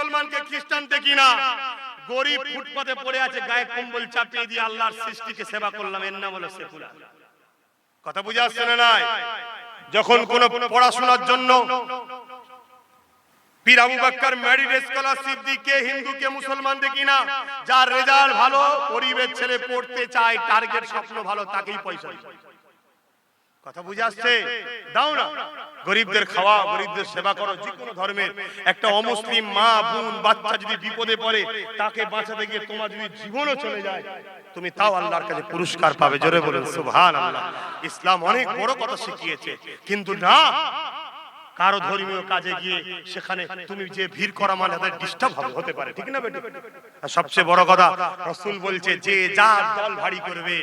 মুসলমানকে খ্রিস্টান দেখি না। গরিব ফুটপাতে পড়ে আছে, গায়ে কম্বল চাপিয়ে দিয়ে আল্লাহর সৃষ্টিকে সেবা করলাম, এর নাম হলো সেকুলার। কথা বুঝে আসছে না? নাই যখন কোন পড়াশোনার জন্য পীর আবু বকর মেরিট স্কলারশিপ দিকে হিন্দুকে মুসলমান দেখি না, যার রেজাল্ট ভালো, গরিবের ছেলে পড়তে চায়, টার্গেট স্বপ্ন ভালো, তাকেই পয়সা দিই। কথা বুঝে আসছে? দাও না, গরিবদের খাওয়া, গরিবদের সেবা করো। যে কোনো ধর্মের একটা অমুসলিম মা বোন বাচ্চা যদি বিপদে পড়ে, তাকে বাঁচাতে গিয়ে তোমার যদি জীবনও চলে যায়, তুমি তাও আল্লাহর কাছে পুরস্কার পাবে। জোরে বলেন সুবহানাল্লাহ। ইসলাম অনেক বড় কথা শিখিয়েছে, কিন্তু না কারো ধর্মীয় কাজে গিয়ে সেখানে তুমি যে ভিড় করা মানে তাদের ডিস্টার্ব হতে পারে, ঠিক না বেটি? আর সবচেয়ে বড় কথা, রাসূল বলছে যে যার দল ভারী করবে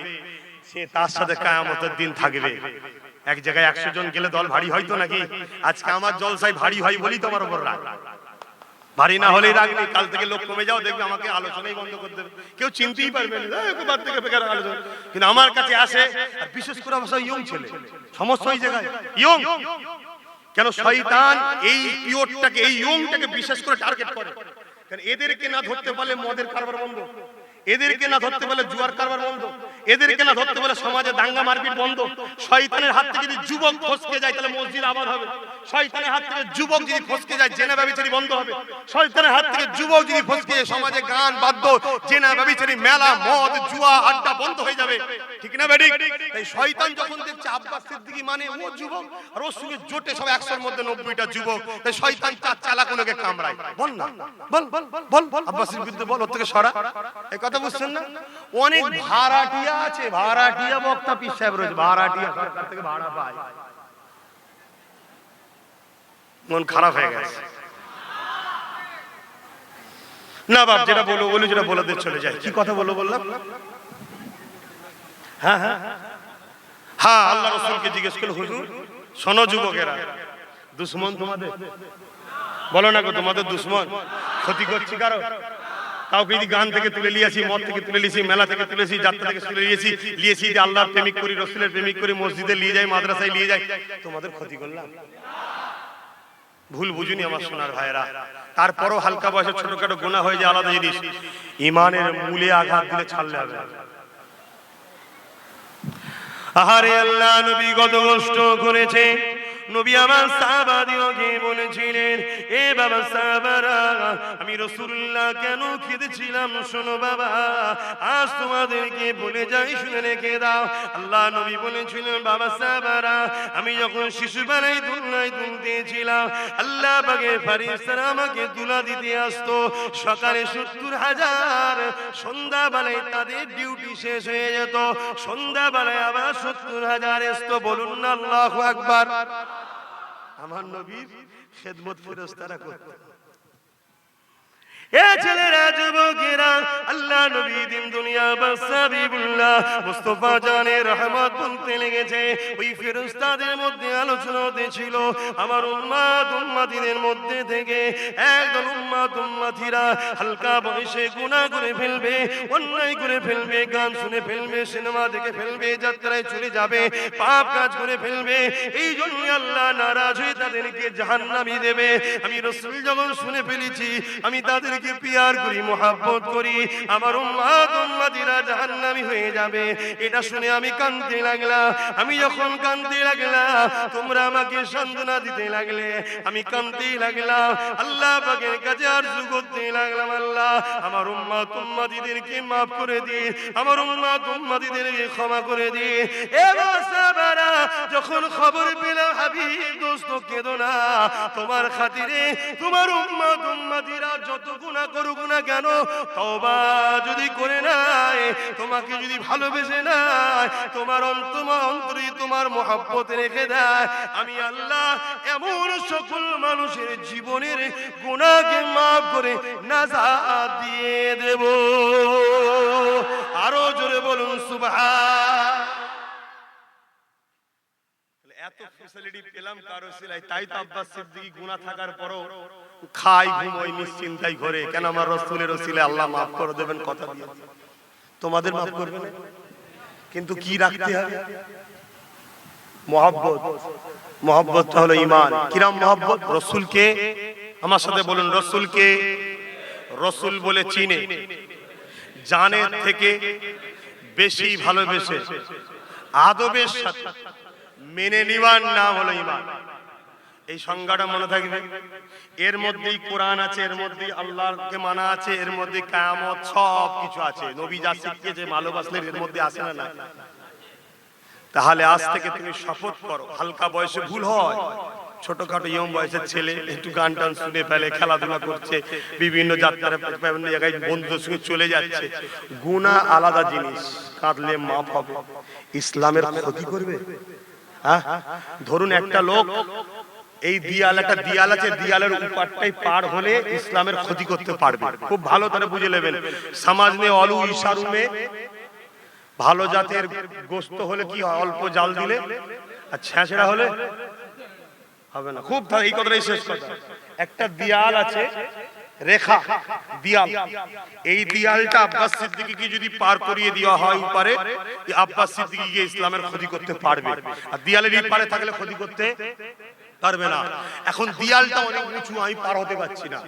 সে তার সাথে কিয়ামতের দিন থাকবে। এক জায়গায় 100 জন গেলে দল ভারী হয়তো নাকি? আজকে আমার জলসায় ভারী হয় বলি তোমার উপর রাগ, ভারী না হলেই রাগ নেই। কাল থেকে লোক কমে যাও, দেখবে আমাকে আলোচনাই বন্ধ করে দেবে, কেউ চিনতেই পারবে না, বাদ থেকে বেকার আলোচনা। কিন্তু আমার কাছে আসে, আর বিশেষ করে আমার ইয়ং ছেলে, সমস্যা ওই জায়গায় ইয়ং। কেন শয়তান এই পিওরটাকে, এই ইয়ংটাকে বিশেষ করে টার্গেট করে? কারণ এদেরকে না ধরতে পারলে মদের কারবার বন্ধ, এদেরকে না ধরতে পারলে জুয়ার কারবার বন্ধ, এদেরকে না ধরতে পারলে সমাজে দাঙ্গা মারপিট বন্ধ। শয়তানের হাত থেকে যদি যুবক ফসকে যায় তাহলে মসজিদ আবাদ হবে। শয়তানের হাত থেকে যুবক যদি ফসকে যায় জেনা ব্যভিচারী বন্ধ হবে। শয়তানের হাত থেকে যুবক যদি ফসকে যায় সমাজে গান বাদ্য, জেনা ব্যভিচারী, মেলা, মদ, জুয়া, আড্ডা বন্ধ হয়ে যাবে, ঠিক না বেটি? তাই শয়তান যখন দেখছে আব্বাস সিদ্দিকী মানে ও যুবক, আর ওর সঙ্গে জোটে সব 100-র মধ্যে 90টা যুবক, তাই শয়তান চার চালাকুনকে কামড়ায়। বল না, বল বল বল আব্বাসের বিরুদ্ধে বল, ওর থেকে সরা। এই কথা বুঝছেন না? অনেক ভাড়াটিয়া আছে, ভাড়াটিয়া বক্তা পীর সাহেব রয়েছে, ভাড়াটিয়া সরকার থেকে ভাড়া পায়। মন খারাপ হয়ে গেছে না বাপ, যেটা বলো বলি, যেটা বলে চলে যায়। কি কথা বললাম? হ্যাঁ হ্যাঁ হ্যাঁ, আল্লাহ রাসূলকে জিজ্ঞেস করলো, হুজুর শোনো যুবকেরা, দুশ্মন তোমাদের? বলো না গো, তোমাদের দুশ্মন? ক্ষতি করছি কারো? কাউকে যদি গান থেকে তুলে নিয়েছি, মদ থেকে তুলে নিয়েছি, মেলা থেকে তুলেছি, যাত্রা থেকে তুলে নিয়েছি যে আল্লাহর প্রেমিক করি, রাসূলের প্রেমিক করি, মসজিদে নিয়ে যাই, মাদ্রাসায় নিয়ে যাই, তোমাদের ক্ষতি করলাম? ভুল বুঝুনি আমার সোনার ভাইরা। তারপরও হালকা বয়সে ছোটখাটো গুনাহ হয়ে যায়, আলাদা জিনিস। ইমানের মূলে আঘাত দিলে ছাড়লে হবে। আহারে আল্লাহ নবী কত কষ্ট করেছে। নবী আমার সাহাবাদিওকে বলেছিলেন, এ বাবা সাহাবারা, আমি রাসূলুল্লাহ কেন কেঁদেছিলাম শোনো বাবা, আজ তোমাদেরকে বলে যাই, শুনে রেখে দাও। আল্লাহ নবী বলেছিলেন, বাবা সাহাবারা, আমি যখন শিশুবেলায় দুলনায় দুলতেছিলাম, আল্লাহ পাকের ফেরেশতারা আমাকে দুলা দিতে আসতো। সকালে 70,000, সন্ধ্যাবেলায় তাদের ডিউটি শেষ হয়ে যেত, সন্ধ্যাবেলায় আবার 70,000 আসতো। বলুন না আল্লাহু আকবার। আমার নবীর খেদমত ফেরেশতারা করত। এ ছেলেরা, যুবকেরা, আল্লাহ নবী দিন দুনিয়া বাসাবিবুল্লাহ মুস্তাফা জানে রহমত বলতে লেগেছে। ওই ফেরেশতাদের মধ্যে আলোচনা হতেছিল, আমার উম্মত উম্মতিদের মধ্যে থেকে একদল উম্মত উম্মতিরা হালকা বয়সে গুনাহ করে ফেলবে, অন্যায় করে ফেলবে, গান শুনে ফেলবে, সিনেমা দেখে ফেলবে, যাত্রায় চলে যাবে, পাপ কাজ করে ফেলবে। এই জন্য আল্লাহ নারাজ হয়ে তাদেরকে জাহান্নামী দেবে। আমি রাসূল যখন শুনে ফেলেছি, আমি তাদের পিয়ার করি, মোহাব্বত করি, আমার উম্মত উম্মতিরা জাহান্নামী হয়ে যাবে। এটা শুনে আমি কাঁদতে লাগলাম। আমি যখন কাঁদতে লাগলাম, তোমরা আমাকে সান্ত্বনা দিতে লাগলে, আমি কাঁদতে লাগলাম। আল্লাহ পাকের কাছে আরজু করতে লাগলাম, আল্লাহ আমার উম্মত উম্মতিদেরকে মাফ করে দিন, আমার উম্মত উম্মতিদেরকে ক্ষমা করে দিন। এবার সাহাবারা যখন খবর পেলাম, হাবিব দোস্ত কেঁদো না, তোমার খাতিরে তোমার উম্মত উম্মতিরা যত গুনাহ করুক না কেন, তওবা যদি করে নাই, তোমাকে যদি ভালোবেসে নাই, তোমার অন্তরে তোমার মহব্বত রেখে দেয়, আমি আল্লাহ এমন সকল মানুষের জীবনের গুনাহকে মাফ করে নাজাত দিয়ে দেব। আরো জোরে বলুন সুবহান। এত ফ্যাসিলিটি পেলাম কারো সিলাই, তাই তো আব্বাস সিদ্দিকী গুনাহ থাকার পরও খাই ঘুমোই নিশ্চিন্তাই ঘরে। কেন? আমার রাসূলের ওসিলায় আল্লাহ মাফ করে দেবেন কথা দিয়ে। তোমাদের মাফ করবেন, কিন্তু কি রাখতে হবে? মহব্বত। মহব্বতটা হলো ঈমান। কিরাম মহব্বত? রাসূলকে, আমার সাথে বলুন, রাসূলকে রসুল বলে চিনে, জানের থেকে বেশি ভালোবেসে আদবের সাথে মেনে নিবার নাম হলো ঈমান। এই সংজ্ঞাটা মনে থাকবে। এর মধ্যেই কোরআন আছে, এর মধ্যেই আল্লাহকে মানা আছে, এর মধ্যে কিয়ামত সব কিছু আছে। নবী যা শিখিয়েছে ভালোবাসলেন এর মধ্যে আছে না? তাহলে আজ থেকে তুমি শপথ করো, হালকা বয়সে ভুল হয়, ছোটখাটো ইয়ং বয়সের ছেলে একটু গান টান শুনে ফেলে, খেলাধুলা করছে, বিভিন্ন যাত্রার জায়গায় বন্ধুদের সঙ্গে চলে যাচ্ছে, গুনাহ আলাদা জিনিস, কাঁদলে মাফ হবে, ইসলামের ক্ষতি করবে। হ্যাঁ, ধরুন একটা লোক এই একটা দিয়াল আছে, দিয়ালের উপারটাই পার হলে ইসলামের ক্ষতি করতে পারবে। খুব ভালো করে বুঝে নেবেন। সমাজ মে অলু ইশারু মে ভালো জাতের গোস্ত হলে কি হয়, অল্প জাল দিলে, আর ছেঁচড়া হলে হবে না। খুব এই কথাটাই শেষ কথা। একটা দিয়াল আছে, রেখা দিয়াল, এই দিয়ালটা আব্বাস সিদ্দিকীকে যদি পার করিয়ে দেওয়া হয় উপরে, আব্বাস সিদ্দিকী ইসলামের ক্ষতি করতে পারবে, আর দিয়ালের এই পারে থাকলে ক্ষতি করতে পারবে না। এখন দিয়ালটা অনেক উঁচু, আমি পার হতে পারছি না,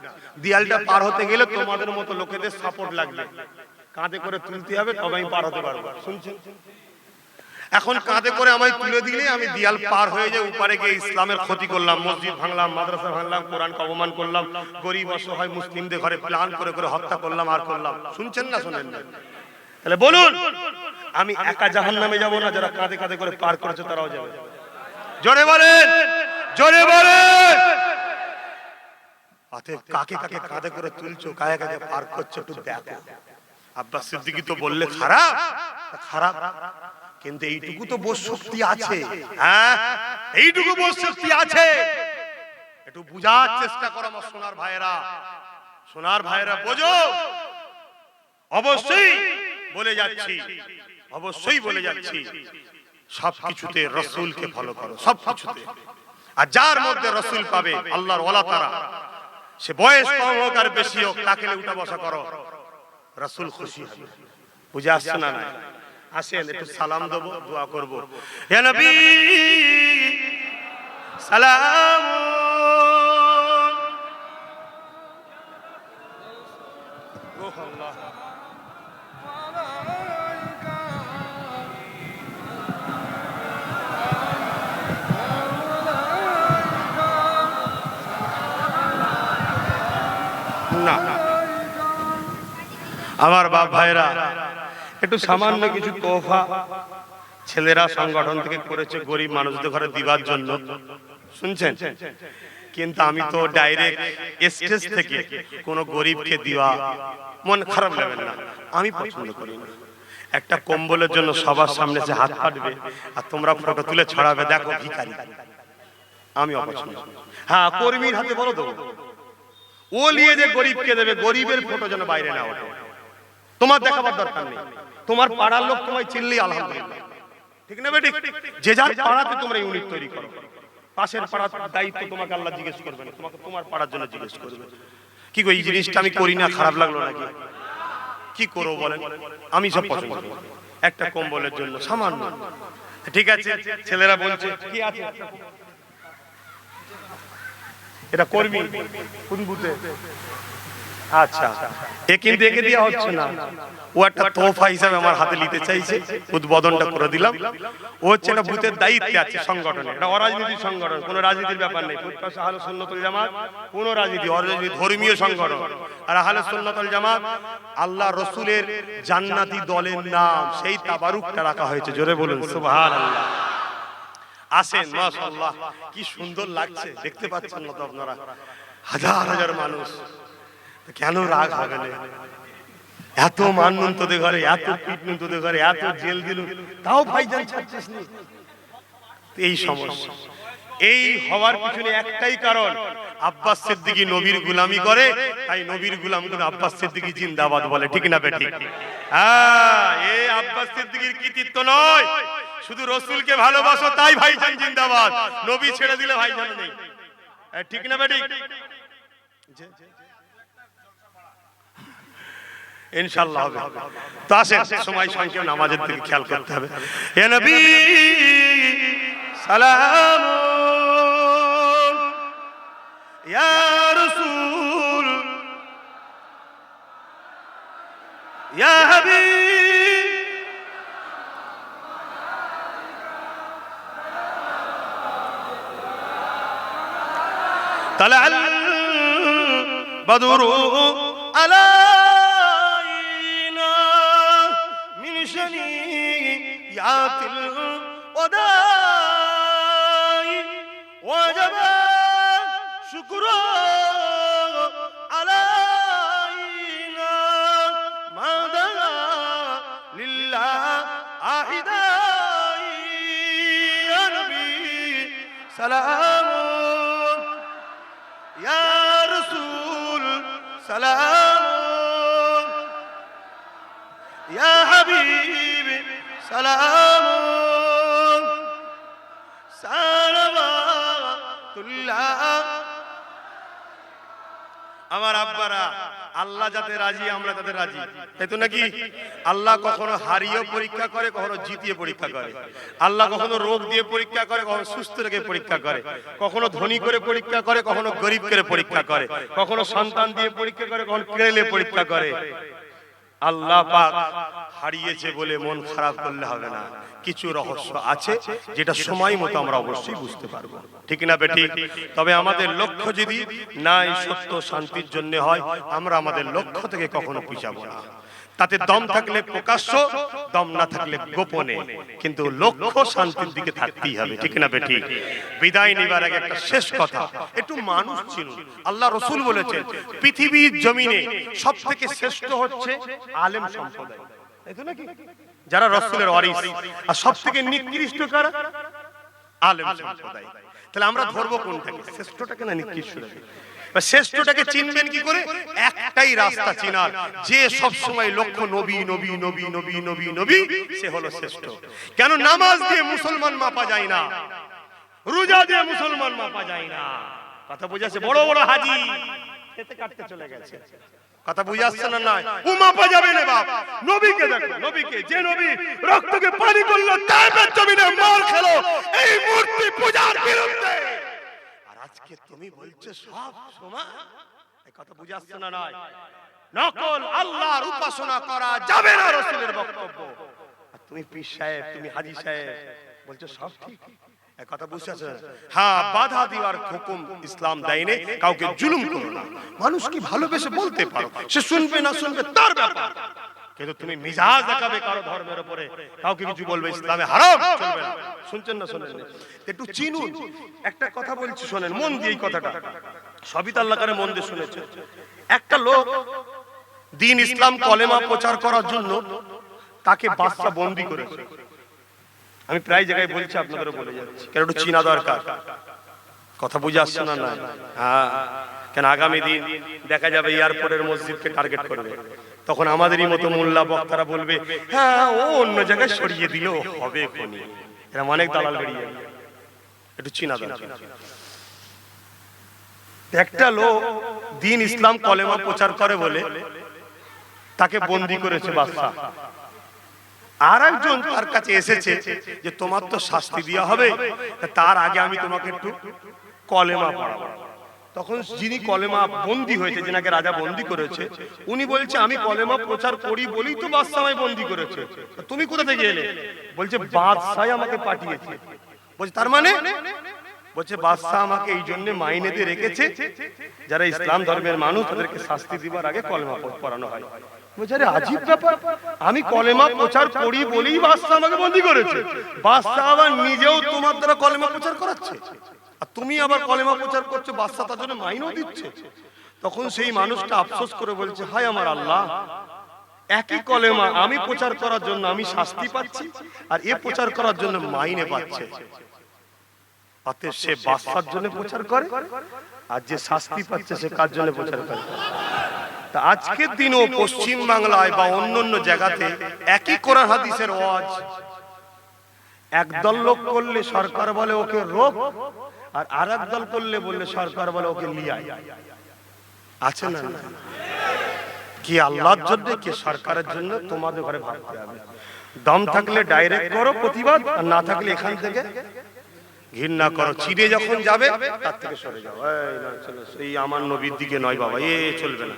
দিয়ালটা পার হতে গেলে তোমাদের মতো লোকেদের সাপোর্ট লাগবে, কাঁধে করে তুলতে হবে, তবে আমি পার হতে পারবো। শুনছেন? এখন কাঁধে করে আমায় তুলে দিলে আমি দিয়াল পার হয়ে যাই, উপরে গিয়ে ইসলামের ক্ষতি করলাম, মসজিদ ভাঙলাম, মাদ্রাসা ভাঙলাম, কোরআনকে অপমান করলাম, গরিব অসহায় মুসলিমদের ঘরে প্ল্যান করে করে হত্যা করলাম আর করলাম। শুনছেন না শোনেন না? তাহলে বলুন, আমি একা জাহান্নামে যাব না, যারা কাঁধে কাঁধে করে পার করেছে তারাও যাবে? জোরে বলেন, জোরে বলেন। অতএব কাকে কাকে কাঁধে করে তুলছো, কাকে কাকে পার করছো একটু দেখো। আব্বাস সিদ্দিকী তো বললে খারাপ, খারাপ, কিন্তু এইটুকু তো বোধ শক্তি আছে। হ্যাঁ, এইটুকু বোধ শক্তি আছে, একটু বুঝার চেষ্টা করো আমার সোনার ভাইয়েরা। সোনার ভাইয়েরা বোঝো, অবশ্যই বলে যাচ্ছি, অবশ্যই বলে যাচ্ছি, সবকিছুতে রাসূলকে ফলো করো, সবকিছুতে। আর যার মধ্যে রাসূল পাবে, আল্লাহর ওয়ালা তারা, সে বয়স কম হোক আর বেশি হোক, তাকে উঠা বসা করো, রাসূল খুশি হবে। বুঝে আসছে না? আসেন একটু সালাম দেবো, দোয়া করবো। ইয়া নবী সালাম, না আমার বাপ ভাইরা, একটু সামান্য কিছু তোহফা ছেলেরা সংগঠন থেকে করেছে গরিব মানুষদের ঘরে দিবার জন্য, শুনছেন? কিন্তু আমি তো ডাইরেক্ট স্টেজ থেকে কোনো গরিবকে দিবা মন খারাপ লাগবে না, আমি পছন্দ করি না। একটা কম্বলের জন্য সবার সামনে যে হাত পাতবে আর তোমরা ফটো তুলে ছড়াবে, দেখো ভিখারি, আমি অপছন্দ। হ্যাঁ, কর্মীর হাতে বলো দেবো, ও নিয়ে যে গরিবকে দেবে, গরিবের ফটো যেন বাইরে না ওঠে, তোমার দেখাবার দরকার নেই। তোমার পাড়ার লোক তোমায় চিনলেই আলহামদুলিল্লাহ, ঠিক না বেটি? যে যার পাড়াতে তোমরা ইউনিট তৈরি করো, পাশের পাড়ার দায়িত্ব তোমাকে আল্লাহ জিজ্ঞেস করবে না, তোমাকে তোমার পাড়ার জন্য জিজ্ঞেস করবে। কি গো, এই জিনিসটা আমি করি না, খারাপ লাগলো নাকি? কি করবো বলেন? আমি সব পছন্দ করি। একটা কম্বলের জন্য সামান্য, ঠিক আছে। ছেলেরা বলছে কি আছে, এটা কর্মী কোন বুথে? আচ্ছা, এ কিন্তু একে দেওয়া হচ্ছে না, ও একটা তোহফা হিসাবে আমার হাতে নিতে চাইছে, উদ্বোধনটা করে দিলাম। ও হচ্ছে একটা বুথের দায়িত্বে আছে সংগঠনে, এটা অরাজনৈতিক সংগঠন, কোনো রাজনীতির ব্যাপার নেই। ফুটপাস আহলে সুন্নাত ওয়াল জামাত কোনো রাজনীতি, অরাজনীতি, ধর্মীয় সংগঠন। আর আহলে সুন্নাত ওয়াল জামাত আল্লাহ রসুলের জান্নাতি দলের নাম, সেই তাবারুকটা রাখা হয়েছে। জোরে বলুন সুবহানাল্লাহ। আসেন, মাশাআল্লাহ, কি সুন্দর লাগছে, দেখতে পাচ্ছেন না তো আপনারা? হাজার হাজার মানুষ। কেন রাগ হবে না? এত মাননুন তোদের ঘরে, এত পিটনুন তোদের ঘরে, এত জেল দিলুন, তাও ভাইজান ছাড়ছিস না। এই সমস্যা। এই হওয়ার পিছনে একটাই কারণ, আব্বাস সিদ্দিকী নবীর গোলামি করে, তাই নবীর গোলামগুলো আব্বাস সিদ্দিকী জিন্দাবাদ বলে, ঠিক না বেঠিক? হ্যাঁ, এই আব্বাস সিদ্দিকীর কৃতিত্ব নয়, শুধু রাসূলকে ভালোবাসো তাই ভাইজান জিন্দাবাদ, নবী ছেড়ে দিলে ভাইজান নেই, ঠিক না বেঠিক? ইনশাআল্লাহ হবে। তো আসেন, সময় সংক্ষেপ, নামাজের দিকে খেয়াল করতে হবে। ইয়া নবী সালাম, ইয়া রাসূল ইয়া হাবিব তালাল বদরু আলাইনা মিন শানিয়াতিল ওয়াদাই ওয়াজাবা শুকরু আলাইনা মাদা লিল্লাহ আহিদাই ইয়া নবী সালাম ইয়া রাসূল সালাম ইয়া হাবিব সালাম সালাওয়াতুল্লাহ। আমার আব্বারা, আল্লাহ যাতে রাজি আমরা তাতে রাজি, তাই তো নাকি? আল্লাহ কখনো হারিয়ে পরীক্ষা করে, কখনো জিতিয়ে পরীক্ষা করে। আল্লাহ কখনো রোগ দিয়ে পরীক্ষা করে, কখনো সুস্থ রেখে পরীক্ষা করে, কখনো ধনী করে পরীক্ষা করে, কখনো গরিব করে পরীক্ষা করে, কখনো সন্তান দিয়ে পরীক্ষা করে, কখনো কেড়ে পরীক্ষা করে। আল্লাহ পাক হারিয়েছে বলে মন খারাপ করলে হবে না, কিছু রহস্য আছে যেটা সময় মতো আমরা অবশ্যই বুঝতে পারবো, ঠিক না বেঠিক? তবে আমাদের লক্ষ্য যদি নাই সত্য শান্তির জন্য হয়, আমরা আমাদের লক্ষ্য থেকে কখনো পিছাবো না। তাতে দম থাকলে প্রকাশ্য, দম না থাকলে গোপনে, কিন্তু লক্ষ্য শান্তির দিকে থাকতেই হবে, ঠিক না বেঠিক? বিদায় নিবার আগে একটা শেষ কথা, একটু মানুষ চিনুন। আল্লাহ রাসূল বলেছেন পৃথিবীর জমিনে সবথেকে শ্রেষ্ঠ হচ্ছে আলেম সম্প্রদায়, তাই তো নাকি? যারা রাসূলের ওয়ারিস। আর সবথেকে নিকৃষ্ট কারা? আলেম সম্প্রদায়। তাহলে আমরা ধরবো কোনটাকে, শ্রেষ্ঠটাকে না নিকৃষ্টটাকে? শ্রেষ্ঠটাকে চিনবেন কি করে? একটাই রাস্তা চিনার, যে সব সময় লক্ষ্য নবী নবী নবী নবী নবী নবী, সে হলো শ্রেষ্ঠ। কেন? নামাজ দিয়ে মুসলমান মাপা যায় না, রোজা দিয়ে মুসলমান মাপা যায় না। কথা বুঝাচ্ছে? বড় বড় হাজি খেতে কাটতে চলে গেছে, কথা বুঝাচ্ছে না? নয়, ও মাপা যাবে না বাপ। নবীকে দেখো, নবীকে, যে নবী রক্তকে পানি করলো, তাইয়ের জমিনে মার খেলো এই মূর্তি পূজার বিরুদ্ধে। আজকে তুমি বলছো সব সমান, এই কথা বুঝাচ্ছে না? নয়, নকল আল্লাহর উপাসনা করা যাবে না, রাসূলের বক্তব্য। আর তুমি পীর সাহেব, তুমি হাজী সাহেব বলছো সব ঠিক, এই কথা বুঝাচ্ছে? হ্যাঁ, বাধা দেওয়ার হুকুম ইসলাম দেয়নি, কাউকে জুলুম করো না। মানুষ কি ভালোবেসে বলতে পারো, সে শুনবে না শুনবে তার ব্যাপার, কিন্তু তুমি মিজাজ দেখাবে কারো ধর্মের উপরে, কাউকে কিছু বলবে ইসলামে হারাম, চলবে না। শুনছেন না শোনেন? একটু চিনুন। একটা কথা বলছি, শোনেন মন দিয়ে এই কথাটা, সবই তো আল্লাহ করে মন দিয়ে শুনেছে। একটা লোক দ্বীন ইসলাম কলেমা প্রচার করার জন্য তাকে বাদশা বন্দী করেছে। আমি প্রায় জায়গায় বলছি, আপনাদেরও বলে যাচ্ছি, কেন একটু চিনা দরকার। কথা বুঝে আসছে না? না, হ্যাঁ, কেন আগামী দিন দেখা যাবে এয়ারপোর্টের মসজিদকে টার্গেট করবে, তখন আমাদেরই মতো মোল্লা বক্তারা বলবে হ্যাঁ ও অন্য জায়গায় সরিয়ে দিলেও হবে কোনি, এরকম অনেক দালাল বেরিয়ে যাবে। একটু চিনা দরকার। একটা লোক দ্বীন ইসলাম কলেমা প্রচার করে বলে তাকে বন্দী করেছে বাদশা। আর একজন তার কাছে এসেছে যে তোমার তো শাস্তি দেওয়া হবে, তার আগে আমি তোমাকে একটু কলেমা পড়াবো। তখন যিনি কলেমা বন্দী হয়েছে, যিনাকে রাজা বন্দী করেছে, উনি বলছে আমি কলেমা প্রচার করি বলেই তো বাদশা আমায় বন্দী করেছে, তুমি কোথা থেকে এলে? বলছে বাদশাহ আমাকে পাঠিয়েছে। বলছে তার মানে? বলছে বাদশা আমাকে এই জন্য মাইনে দিয়ে রেখেছে, যারা ইসলাম ধর্মের মানুষ তাদেরকে শাস্তি দিবার আগে কলেমা পড়ানো হয়। বেচারে আজীব ব্যাপার, আমি কলেমা প্রচার করি বলেই বাদশা আমাকে বন্দী করেছে, বাদশা আবার নিজেও তোমার দ্বারা কলেমা প্রচার করাচ্ছে, আর তুমি আবার কলেমা প্রচার করছো, বাদশা তার জন্য মাইনেও দিচ্ছে। তখন সেই মানুষটা আফসোস করে বলছে হায় আমার আল্লাহ, একই কলেমা আমি প্রচার করার জন্য আমি শাস্তি পাচ্ছি, আর এ প্রচার করার জন্য মাইনে পাচ্ছে। অতএব সে বাদশার জন্য প্রচার করে, আর যে শাস্তি পাচ্ছে সে কার জন্য প্রচার করে? তা আজকের দিনও পশ্চিম বাংলায় বা অন্যান্য জায়গাতে একই কোরআন হাদিসের ওয়াজ একদল লোক করলে সরকার বলে ওকে রোগ, আর আরেক দল করলে বললে সরকার বলে ওকে লিয়ায়। আছে না? কি আল্লাহর জন্য কি সরকারের জন্য? তোমাদের ঘরে ভাবতে হবে। দম থাকলে ডাইরেক্ট করো প্রতিবাদ, আর না থাকলে এখান থেকে ঘৃণা করো। চিড়ে যখন যাবে তার থেকে সরে যাও, এই আমার নবীর দিকে নয় বাবা, এ চলবে না।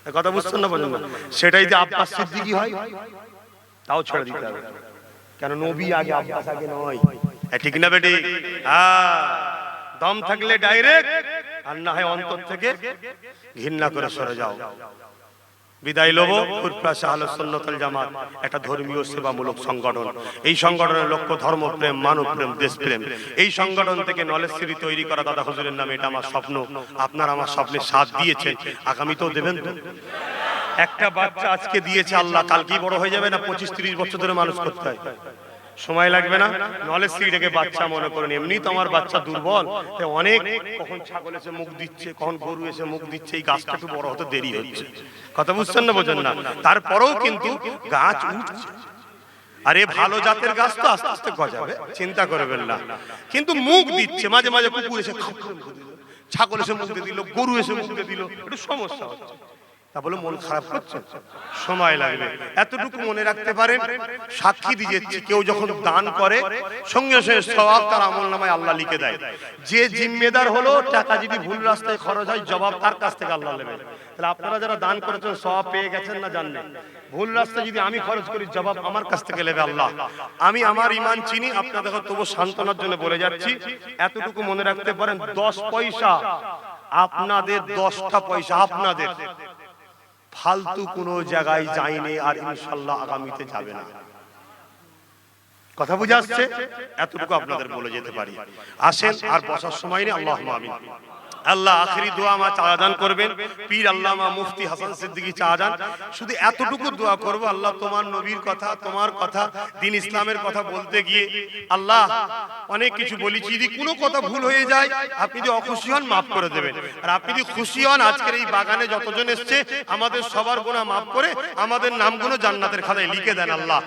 কথা বুঝছেন না বোঝেন না? সেটাই যে আব্বাস সিদ্দিকী হয় তাও ছেড়ে দিতে হবে, কেন নবী আগে আব্বাস আগে নয়। ঠিক না বেটি? দম থাকলে ডাইরেক্ট, আর না হয় অন্তর থেকে ঘৃণা করে সরে যাও। বিদায় লব। ফুরফুরা আহলুস সুন্নাত ওয়াল জামাত একটা ধর্মীয় সেবামূলক সংগঠন। এই সংগঠনের লক্ষ্য ধর্মপ্রেম, মানবপ্রেম, দেশপ্রেম। এই সংগঠন থেকে নলেজ সিটি তৈরি করা দাদা হুজুরের নামে, এটা আমার স্বপ্ন। আপনারা আমার স্বপ্নে সাথ দিয়েছেন, আগামীতেও দেবেন তো? একটা বাচ্চা আজকে দিয়েছে আল্লাহ, কালকেই বড় হয়ে যাবে না? 25-30 বছর ধরে মানুষ করতে হয়, সময় লাগবে না? নলেজ সিটিকে বাচ্চা মনে করেন, এমনি তো আমার বাচ্চা দুর্বল, অনেক কখন ছাগল এসে মুখ দিচ্ছে, কখন গরু এসে মুখ দিচ্ছে, এই গাছটা একটু বড় হতে দেরি হচ্ছে। কথা বুঝছেন না বোঝেন না? তারপরেও কিন্তু গাছ উঠছে। আরে ভালো জাতের গাছ তো আস্তে আস্তে গজাবে, চিন্তা করবেন না। কিন্তু মুখ দিচ্ছে, মাঝে মাঝে কুকুর এসে ছাগল এসে মুখ দিয়ে দিল, গরু এসে মুখ দিয়ে দিল, একটু সমস্যা হচ্ছে। তা বলে মন খারাপ করছে? সময় লাগবে। এতটুকু মনে রাখতে পারেন, সাক্ষী দিয়েছি, কেউ যখন দান করে সঙ্গে সঙ্গে সওয়াব তার আমলনামায় আল্লাহ লিখে দেয়। যে জিম্মেদার হলো, টাকা যদি ভুল রাস্তায় খরচ হয়, জবাব তার কাছ থেকে আল্লাহ নেবে। তাহলে আপনারা যারা দান করেছেন সওয়াব পেয়ে গেছেন না জানেন? ভুল রাস্তায় যদি আমি খরচ করি, জবাব আমার কাছ থেকে নেবে আল্লাহ। আমি আমার ঈমান চিনি, আপনাদের তবু সান্ত্বনার জন্য বলে যাচ্ছি, এতটুকু মনে রাখতে পারেন, 10 পয়সা আপনাদের, 10টা পয়সা আপনাদের ফালতু কোনো জায়গায় যায়নি, আর ইনশাআল্লাহ আগামীতে যাবে না। কথা বুঝে আসছে? এতটুকু আপনাদের বলে যেতে পারি। আসেন, আর বসার সময় নেই। আল্লাহুম্মা আমিন। আল্লাহ আখেরি দোয়া মা চাওয়াদান করবেন, পীর আল্লামা মুফতি হাসান সিদ্দিকী চাওয়াদান। শুধু এতটুকু দোয়া করব, আল্লাহ তোমার নবীর কথা, তোমার কথা, দ্বীন ইসলামের কথা বলতে গিয়ে আল্লাহ অনেক কিছু বলেছি, যদি কোনো কথা ভুল হয়ে যায়, আপনি যদি অখুশি হন মাফ করে দেবেন, আর আপনি যদি খুশি হন, আজকের এই বাগানে যতজন এসছে আমাদের সবার গুনাহ মাফ করে আমাদের নামগুলো জান্নাতের খাতায় লিখে দেন আল্লাহ।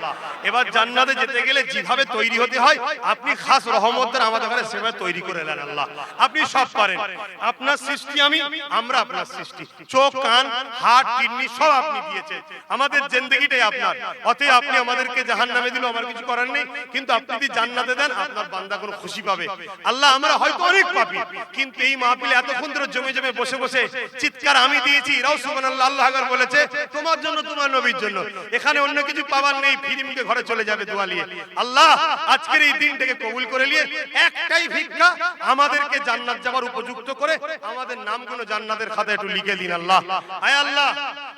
এবার জান্নাতে যেতে গেলে যেভাবে তৈরি হতে হয়, আপনি খাস রহমত দ্বারা আমাদের ঘরে সেভাবে তৈরি করে দেন আল্লাহ। আপনি সব পারেন, আপনার সৃষ্টি আমরা আপনার সৃষ্টি, চোখ, কান, হার্ট, কিডনি সব আপনি দিয়েছেন, আমাদের জিন্দেগিটাই আপনার। অতএব আপনি আমাদেরকে জাহান্নামে দিলেও আমার কিছু করার নেই, কিন্তু আপনি যদি জান্নাতে দেন, আপনার বান্দা কোনো খুশি পাবে। আল্লাহ, আমরা হয়তো অনেক পাপী, কিন্তু এই মাহফিলে এতক্ষণ ধরে জমে জমে বসে বসে চিৎকার আমি দিয়েছি, রাও সুবহানাল্লাহ, আল্লাহ আকবার বলেছে, তোমার জন্য, তোমার নবীর জন্য। এখানে অন্য কিছু পাবার নেই, ফিরিমকে ঘরে চলে যাবে দোয়া নিয়ে। আল্লাহ, আজকের এই দিনটাকে কবুল করে নিয়ে একটাই ভিক্ষা, আমাদেরকে জান্নাত যাওয়ার উপযুক্ত করে আমাদের নামগুলো জান্নাতের খাতায় একটু লিখে দিন আল্লাহ। আয় আল্লাহ,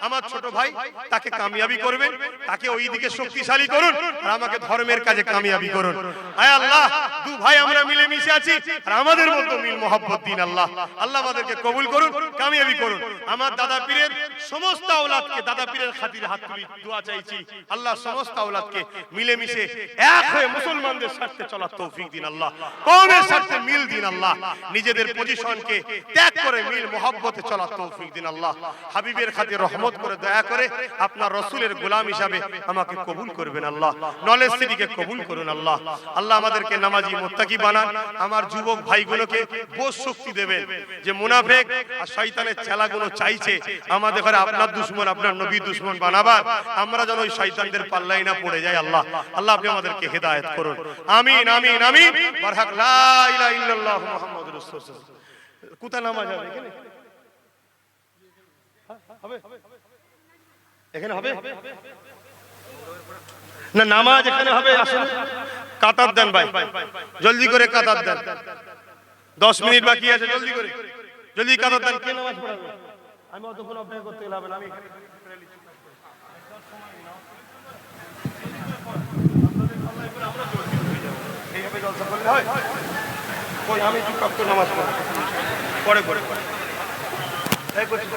আমার ছোট ভাই, তাকে কামিয়াবি করবেন, তাকে ওই দিকে শক্তিশালী করুন, আর আমাকে ধর্মের কাজে কামিয়াবি করুন। আয় আল্লাহ, দু ভাই আমরা মিলে মিশে আছি, আর আমাদের মধ্যে মিল মোহাব্বত দিন আল্লাহ। আল্লাহ আমাদেরকে কবুল করুন, কামিয়াবি করুন। আমার দাদা পীরের সমস্ত আওলাদকে, দাদা পীরের খাতিরে হাত তুলি দোয়া চাইছি, আল্লাহ সমস্ত আওলাদকে মিলে মিশে এক হয়ে মুসলমানদের স্বার্থে চলার তৌফিক দিন আল্লাহ, কওমের স্বার্থে মিল দিন আল্লাহ, নিজেদের পজিশনকে ত্যাগ করে মিল মোহাব্বতে চলার তৌফিক দিন আল্লাহ। হাবিবের খাতিরে রহমত করে দয়া করে আপনার রাসূলের গোলাম হিসাবে আমাকে কবুল করবেন আল্লাহ। নলেজ সিটিকে কবুল করুন আল্লাহ। আল্লাহ আমাদেরকে নামাজি মুত্তাকি বানান, আমার যুবক ভাইগুলোকে বোঝ শক্তি দেবেন, যে মুনাফিক আর শয়তানের চেলাগুলো চাইছে আমাদের ঘরে আপনার দুশমন, আপনার নবী দুশমন বানাবার, আমরা যেন ওই শয়তানদের পাল্লাই না পড়ে যাই আল্লাহ। আল্লাহ আপনি আমাদেরকে হেদায়েত করুন, আমিন আমিন আমিন। বারহাক লা ইলাহা ইল্লাল্লাহু মুহাম্মাদুর রাসূলুল্লাহ। কোথা নামাজ হবে? এখানে হবে? এখানে হবে না নামাজ? এখানে হবে। আসুন, কাতার দেন ভাই, জলদি করে কাতার দেন, 10 মিনিট বাকি আছে, জলদি করে, জলদি কাতার দেন। কে নামাজ পড়াবে? আমি অতক্ষণ অপেক্ষা করতে গেলাম না, আমি এখানে এইভাবে জলসা করলে হয়? কই, আমি চুপচাপ করে নামাজ পড়ে পড়ে পড়ে এই করছি।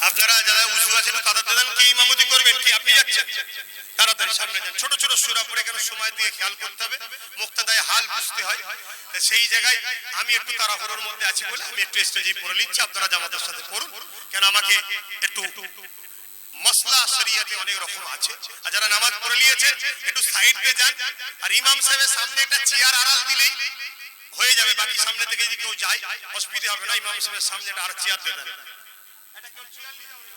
আপনারা যারা উজু আছেন তাদের দেন, কে ইমামতি করবেন? কি আপনি যাচ্ছেন? তাড়াতাড়ি সামনে যান। ছোট ছোট সূরা পড়ে কেন সময় দিয়ে খেয়াল করতে হবে, মুক্তাদায় হাল বুঝতে হয়। সেই জায়গায় আমি একটু তাড়াহুড়োর মধ্যে আছি বলে আমি একটু স্টেজে পড়ে নিচ্ছি, আপনারা জামাতের সাথে পড়ুন, কেন আমাকে একটু মাসলা শরিয়াতে অনেক রকম আছে। আর যারা নামাজ পড়ে নিয়েছেন একটু সাইড দিয়ে যান, আর ইমাম সাহেবের সামনে একটা চেয়ার আড়াল দিলেই হয়ে যাবে, বাকি সামনে থেকে যদি কেউ যায় অসুবিধা হবে না, ইমাম সাহেবের সামনে আর চেয়ার দেবেন। এটা কেউ চেয়ার নিয়ে যাবে।